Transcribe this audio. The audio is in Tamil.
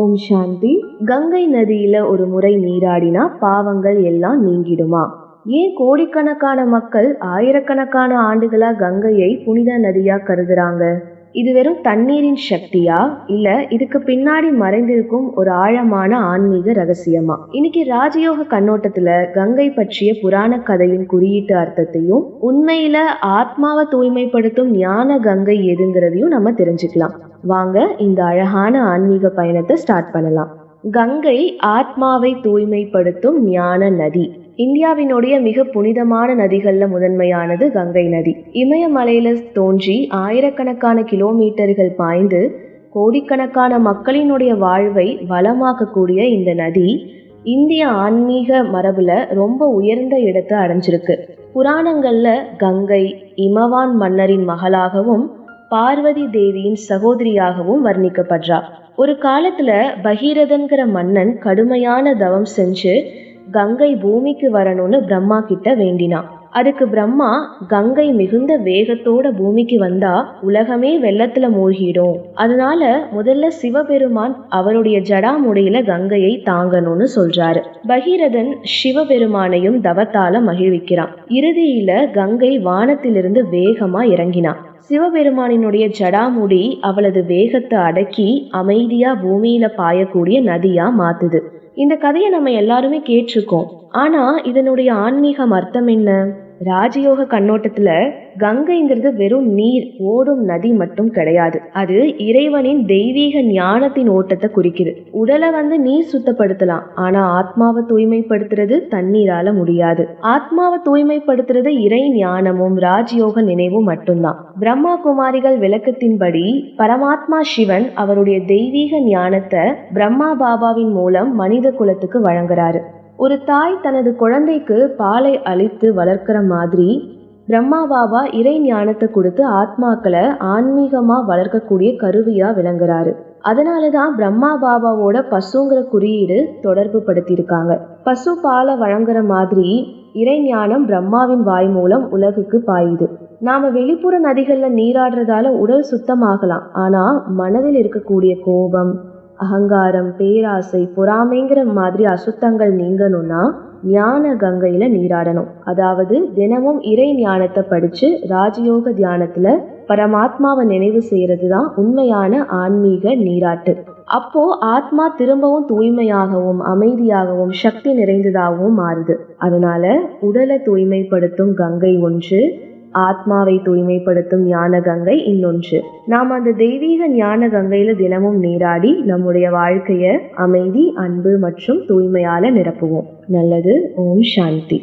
ஓம் சாந்தி. கங்கை நதியில ஒரு முறை நீராடினா பாவங்கள் எல்லாம் நீங்கிடுமா? ஏன் கோடிக்கணக்கான மக்கள் ஆயிரக்கணக்கான ஆண்டுகளா கங்கையை புனித நதியா கருதுறாங்க? இது வெறும் தண்ணீரின் சக்தியா, இல்ல இதுக்கு பின்னாடி மறைந்திருக்கும் ஒரு ஆழமான ஆன்மீக ரகசியமா? இன்னைக்கு ராஜயோக கண்ணோட்டத்துல கங்கை பற்றிய புராண கதையின் குறியீட்டு அர்த்தத்தையும், உண்மையில ஆத்மாவை தூய்மைப்படுத்தும் ஞான கங்கை எதுங்கிறதையும் நம்ம தெரிஞ்சுக்கலாம். வாங்க இந்த அழகான ஆன்மீக பயணத்தை ஸ்டார்ட் பண்ணலாம். கங்கை ஆத்மாவை தூய்மைப்படுத்தும் ஞான நதி. இந்தியாவினுடைய மிக புனிதமான நதிகள்ல முதன்மையானது கங்கை நதி. இமயமலையில தோன்றி ஆயிரக்கணக்கான கிலோமீட்டர்கள் பாய்ந்து கோடிக்கணக்கான மக்களினுடைய வாழ்வை வளமாக்கக்கூடிய இந்த நதி இந்திய ஆன்மீக மரபுல ரொம்ப உயர்ந்த இடத்தை அடைஞ்சிருக்கு. புராணங்கள்ல கங்கை இமவான் மன்னரின் மகளாகவும் பார்வதி தேவியின் சகோதரியாகவும் வர்ணிக்கப்படுறா. ஒரு காலத்துல பகீரதன்கிற மன்னன் கடுமையான தவம் செஞ்சு கங்கை பூமிக்கு வரணும்னு பிரம்மா கிட்ட வேண்டினான். அதுக்கு பிரம்மா, கங்கை மிகுந்த வேகத்தோட பூமிக்கு வந்தா உலகமே வெள்ளத்துல மூழ்கிடும், அதனால முதல்ல சிவபெருமான் அவருடைய ஜடாமுடியில கங்கையை தாங்கணும்னு சொல்றாரு. பகீரதன் சிவபெருமானையும் தவத்தால மகிழ்விக்கிறான். இறுதியில கங்கை வானத்திலிருந்து வேகமா இறங்கினான். சிவபெருமானினுடைய ஜடாமுடி அவளது வேகத்தை அடக்கி அமைதியா பூமியில பாயக்கூடிய நதியா மாத்துது. இந்த கதையை நம்ம எல்லாருமே கேட்டிருக்கோம். ஆனா இதனுடைய ஆன்மீகம் அர்த்தம் என்ன? ராஜயோக கண்ணோட்டத்துல கங்கைங்கிறது வெறும் நீர் ஓடும் நதி மட்டும் கிடையாது. அது இறைவனின் தெய்வீக ஞானத்தின் ஓட்டத்தை குறிக்குது. உடலை நீர் சுத்தப்படுத்தலாம், ஆனா ஆத்மாவை தூய்மைப்படுத்துறது தண்ணீரால முடியாது. ஆத்மாவை தூய்மைப்படுத்துறது இறை ஞானமும் ராஜயோக நினைவும் மட்டும்தான். பிரம்மா குமாரிகள் விளக்கத்தின்படி பரமாத்மா சிவன் அவருடைய தெய்வீக ஞானத்தை பிரம்மா பாபாவின் மூலம் மனித குலத்துக்கு வழங்குறாரு. ஒரு தாய் தனது குழந்தைக்கு பாலை அளித்து வளர்க்கிற மாதிரி பிரம்மா பாபா இறை ஞானத்தை கொடுத்து ஆத்மாக்களை ஆன்மீகமா வளர்க்கக்கூடிய கருவியா விளங்குறாரு. அதனாலதான் பிரம்மா பாபாவோட பசுங்கிற குறியீடு தொடர்பு படுத்தியிருக்காங்க. பசு பாலை வழங்குற மாதிரி இறை ஞானம் பிரம்மாவின் வாய் மூலம் உலகுக்கு பாயுது. நாம வெளிப்புற நதிகள்ல நீராடுறதால உடல் சுத்தமாகலாம், ஆனா மனதில் இருக்கக்கூடிய கோபம், அகங்காரம், பேராசை, பொறாமைங்கிற மாதிரி அசுத்தங்கள் நீங்கணும்னா ஞான கங்கையில நீராடணும். அதாவது தினமும் இறை ஞானத்தை படிச்சு ராஜயோக தியானத்துல பரமாத்மாவை நினைவு செய்யறதுதான் உண்மையான ஆன்மீக நீராட்டு. அப்போ ஆத்மா திரும்பவும் தூய்மையாகவும் அமைதியாகவும் சக்தி நிறைந்ததாகவும் மாறுது. அதனால உடலை தூய்மைப்படுத்தும் கங்கை ஒன்று, ஆத்மாவை தூய்மைப்படுத்தும் ஞான கங்கை இன்னொன்று. நாம் அந்த தெய்வீக ஞான கங்கையில தினமும் நீராடி நம்முடைய வாழ்க்கைய அமைதி, அன்பு மற்றும் தூய்மையால நிரப்புவோம். நல்லது. ஓம் சாந்தி.